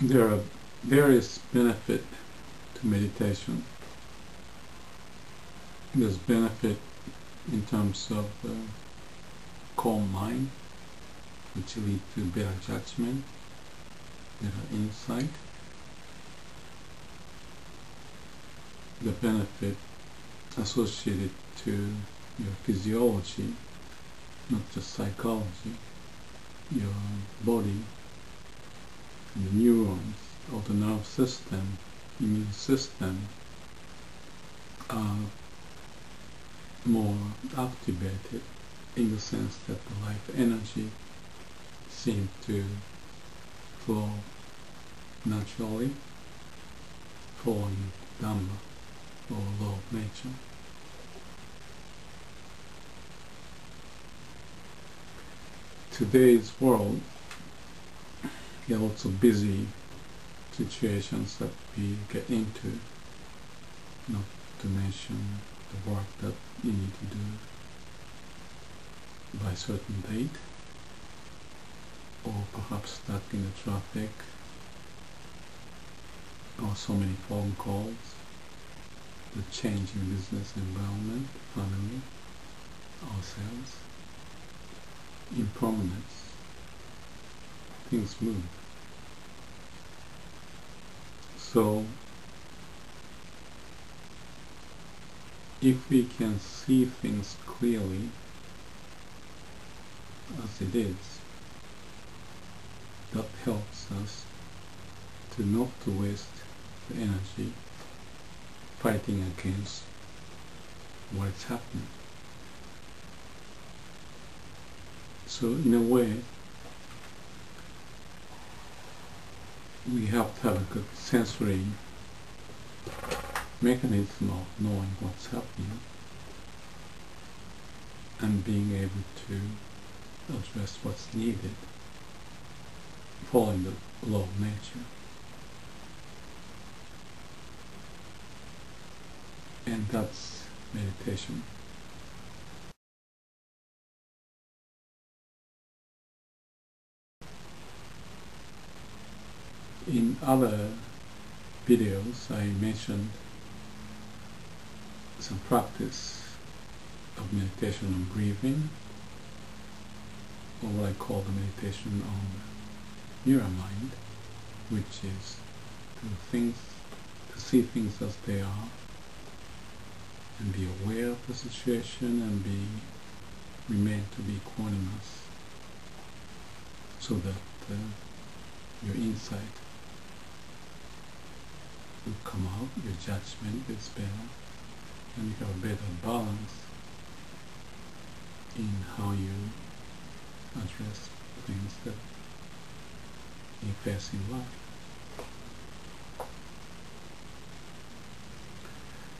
There are various benefits to meditation. There's benefit in terms of calm mind, which lead to better judgment, better insight. The benefit associated to your physiology, not just psychology, your body, and the neurons of the nerve system, immune system are more activated in the sense that the life energy seems to flow naturally, following Dhamma or law of nature. Today's world, there are lots of busy situations that we get into, not to mention the work that you need to do by a certain date, or perhaps stuck in the traffic, or so many phone calls, the changing business environment, family, ourselves, impermanence. Things move. So, if we can see things clearly as it is, that helps us to not to waste the energy fighting against what's happening. So in a way, we have to have a good sensory mechanism of knowing what's happening and being able to address what's needed, following the law of nature. And that's meditation. In other videos I mentioned some practice of meditation on breathing, or what I call the meditation on mirror mind, which is to see things as they are and be aware of the situation and remain to be equanimous, so that your insight will come out, your judgment is better, and you have a better balance in how you address things that you face in life.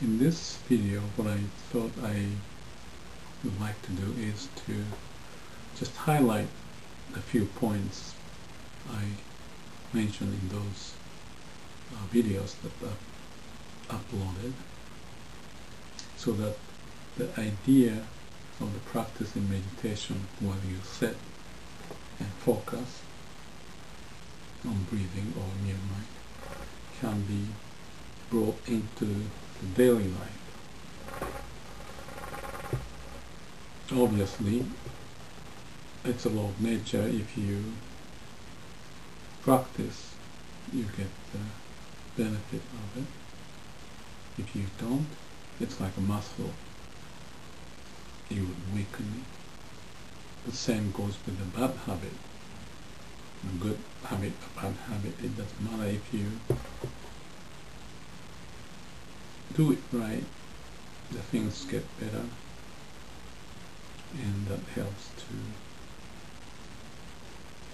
In this video, what I thought I would like to do is to just highlight a few points I mentioned in those videos that I've uploaded, so that the idea of the practice in meditation, whether you sit and focus on breathing or mirror mind, can be brought into the daily life. Obviously, it's a law of nature. If you practice, you get the benefit of it. If you don't, it's like a muscle. You would weaken it. The same goes with a bad habit. A good habit, a bad habit, it doesn't matter. If you do it right, the things get better, and that helps to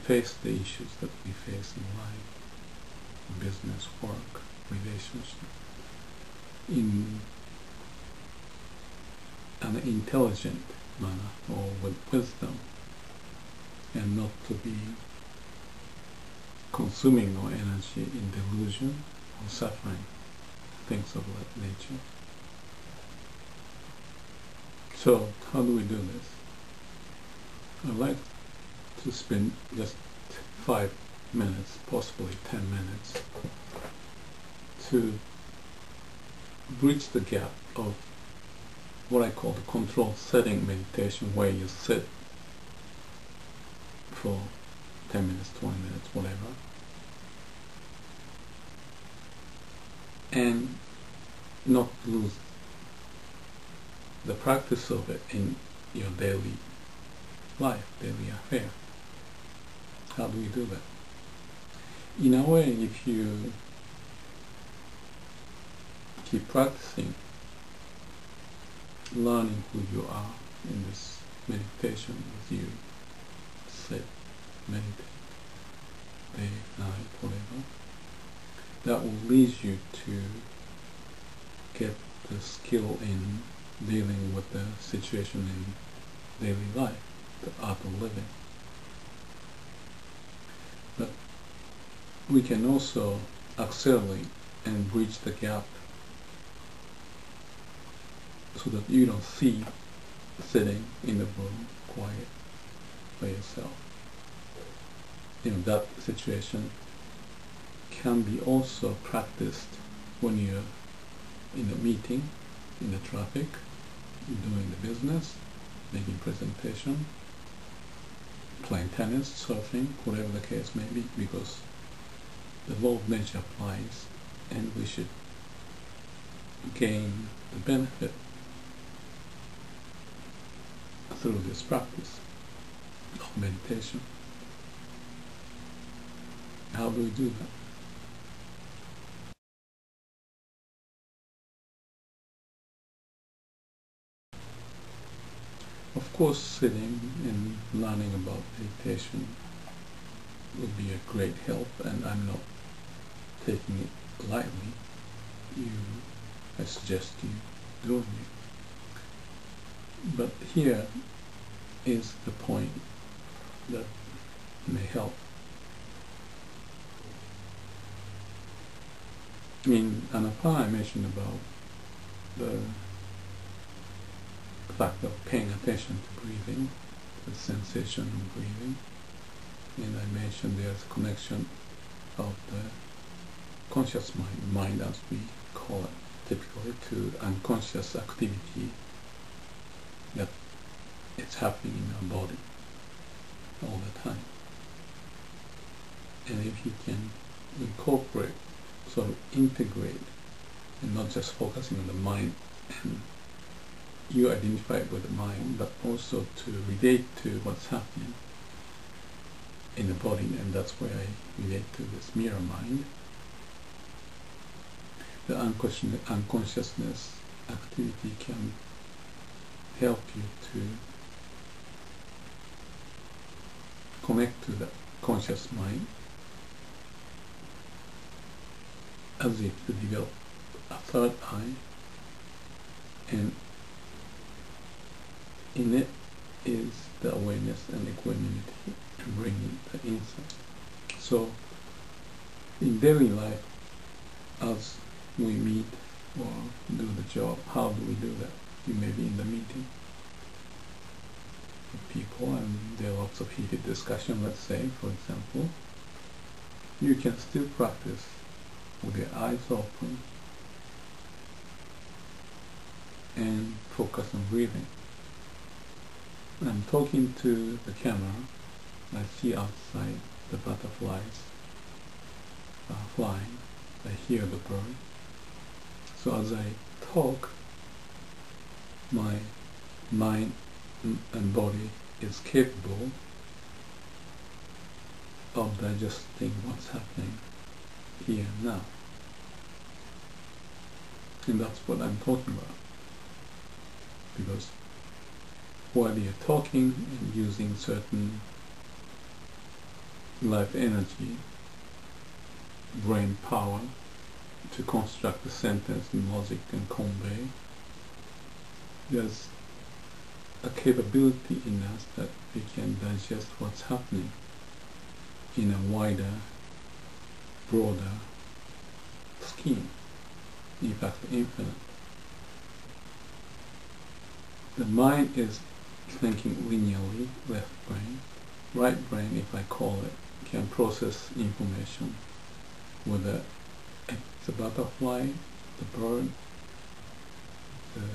face the issues that we face in life, business, work, relationship, in an intelligent manner or with wisdom, and not to be consuming our energy in delusion or suffering, things of that nature. So, how do we do this? I'd like to spend just 5 minutes, possibly 10 minutes, to bridge the gap of what I call the control setting meditation, where you sit for 10 minutes, 20 minutes, whatever, and not lose the practice of it in your daily life, daily affair. How do we do that? In a way, if you keep practicing, learning who you are in this meditation, as you sit, meditate, day, night, whatever, that will lead you to get the skill in dealing with the situation in daily life, the art of living. But we can also accelerate and bridge the gap so that you don't see sitting in the room quiet by yourself. That situation can be also practiced when you're in a meeting, in the traffic, doing the business, making presentation, playing tennis, surfing, whatever the case may be, because the law of nature applies, and we should gain the benefit through this practice of meditation. How do we do that? Of course, sitting and learning about meditation would be a great help, and I'm not taking it lightly. I suggest you doing it. But here is the point that may help. In Anapana, I mentioned about the fact of paying attention to breathing, the sensation of breathing, and I mentioned there's a connection of the conscious mind as we call it typically, to unconscious activity that it's happening in our body all the time. And if you can incorporate, sort of integrate, and not just focusing on the mind, and you identify it with the mind, but also to relate to what's happening in the body, and that's where I relate to this mirror mind. The unconsciousness activity can help you to connect to the conscious mind, as if to develop a third eye, and in it is the awareness and equanimity and bringing the insight. So in daily life, as we meet or do the job, how do we do that? You may be in the meeting with people and there are lots of heated discussion, let's say, for example. You can still practice with your eyes open and focus on breathing. I'm talking to the camera, I see outside the butterflies flying, I hear the bird. So as I talk, my mind and body is capable of digesting what's happening here and now. And that's what I'm talking about. Because while you're talking and using certain life energy, brain power, to construct a sentence in logic and convey, there's a capability in us that we can digest what's happening in a wider, broader scheme, in fact infinite. The mind is thinking linearly, left brain. Right brain, if I call it, can process information, whether it's a butterfly, the bird, the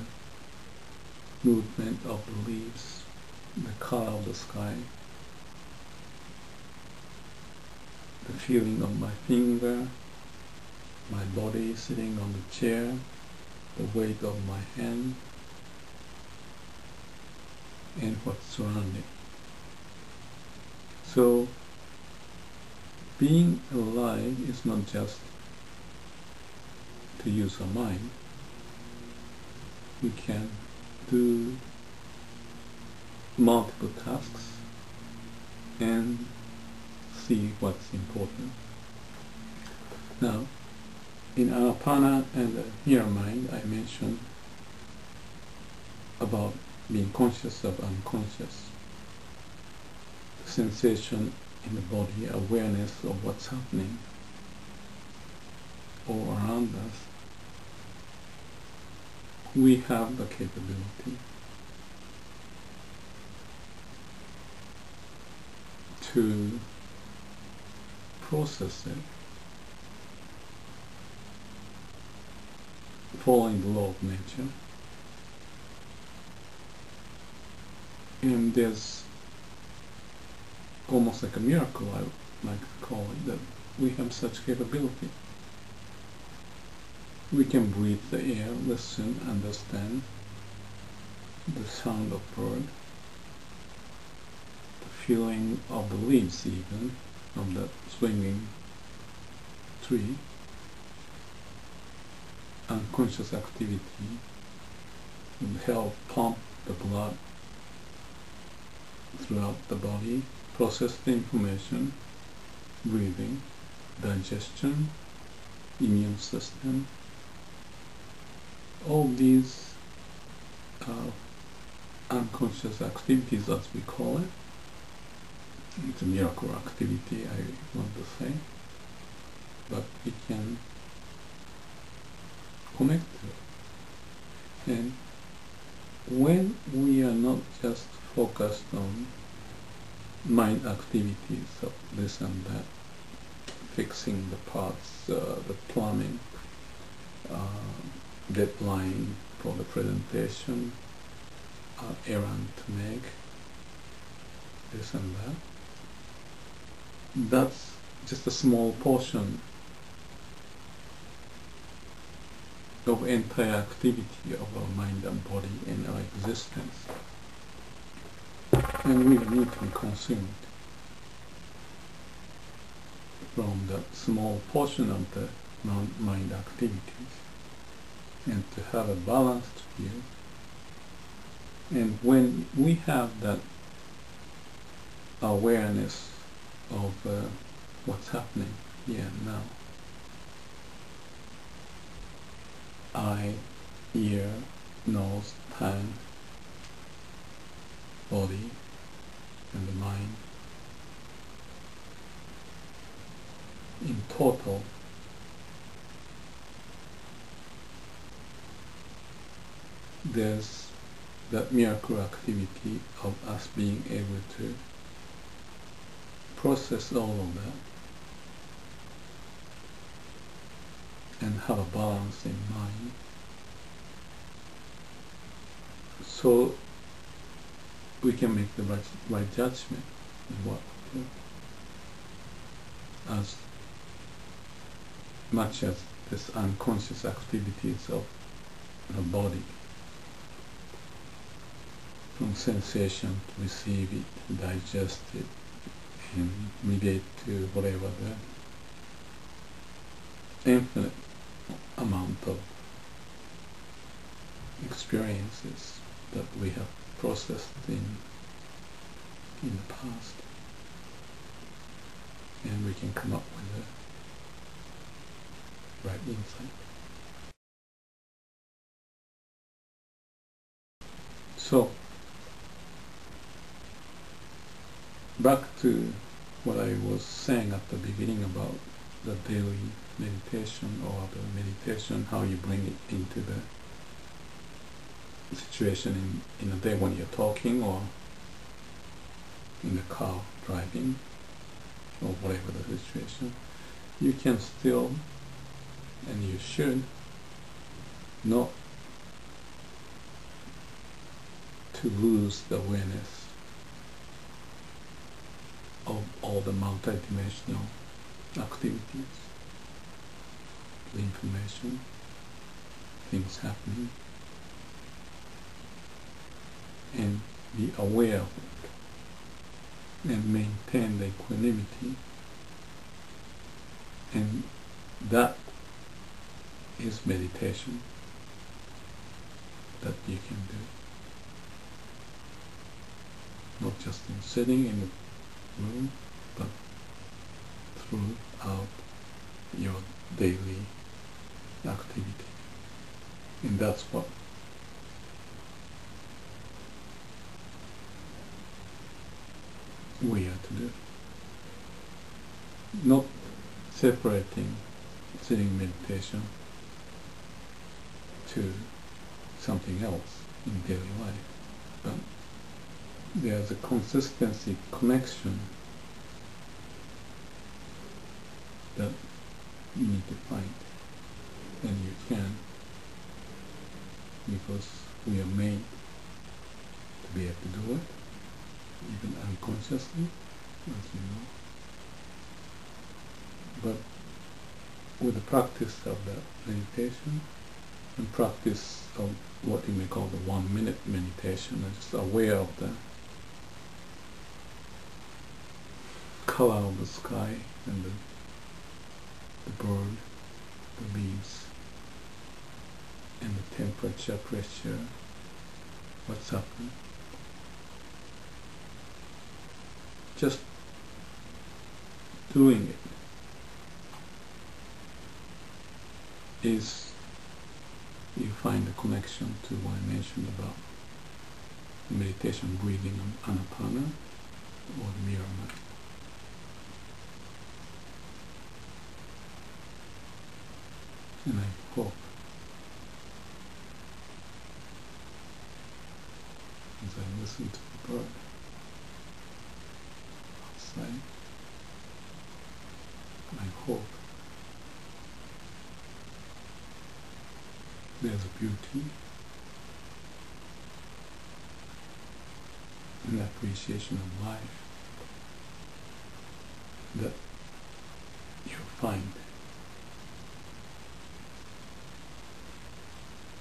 movement of the leaves, the color of the sky, the feeling of my finger, my body sitting on the chair, the weight of my hand, and what's surrounding. So, being alive is not just to use our mind. We can do multiple tasks and see what's important. Now, in Anapana and the Here Mind, I mentioned about being conscious of unconscious, sensation in the body, awareness of what's happening all around us. We have the capability to process it, following the law of nature. And there's almost like a miracle, I would like to call it, that we have such capability. We can breathe the air, listen, understand the sound of bird, the feeling of the leaves even, of the swinging tree, unconscious activity will help pump the blood throughout the body, process the information, breathing, digestion, immune system. All these unconscious activities, as we call it, it's a miracle activity, I want to say, but we can connect to it. And when we are not just focused on mind activities of this and that, fixing the parts, the plumbing, deadline for the presentation, errand to make, this and that, that's just a small portion of entire activity of our mind and body in our existence. And we need to be consumed from that small portion of the mind activities, and to have a balanced view. And when we have that awareness of what's happening here and now, eye, ear, nose, tongue, body, and the mind, in total, there's that miracle activity of us being able to process all of that and have a balance in mind, so we can make the right judgment in what we do, as much as this unconscious activities of the body, from sensation to receive it, digest it, and relate to whatever the infinite amount of experiences that we have processed in the past, and we can come up with the right insight. So, back to what I was saying at the beginning about the daily meditation, or the meditation, how you bring it into the situation in a day when you're talking or in the car driving, or whatever the situation, you can still, and you should, not to lose the awareness of all the multidimensional activities, the information, things happening, and be aware of it, and maintain the equanimity, and that is meditation that you can do. Not just in sitting in the room, but throughout your daily activity. And that's what we are to do. Not separating sitting meditation to something else in daily life, but there's a consistency, connection that you need to find, and you can, because we are made to be able to do it, even unconsciously, as you know. But with the practice of the meditation, and practice of what you may call the 1 minute meditation, and just aware of the color of the sky and the bird, the leaves, and the temperature, pressure, what's happening. Just doing it is, you find the connection to what I mentioned about meditation, breathing on Anapana, or the mirror mat. And I hope, as I listen to the bird outside, I hope there's a beauty and appreciation of life that you find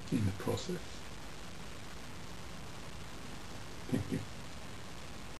in the process. Thank you.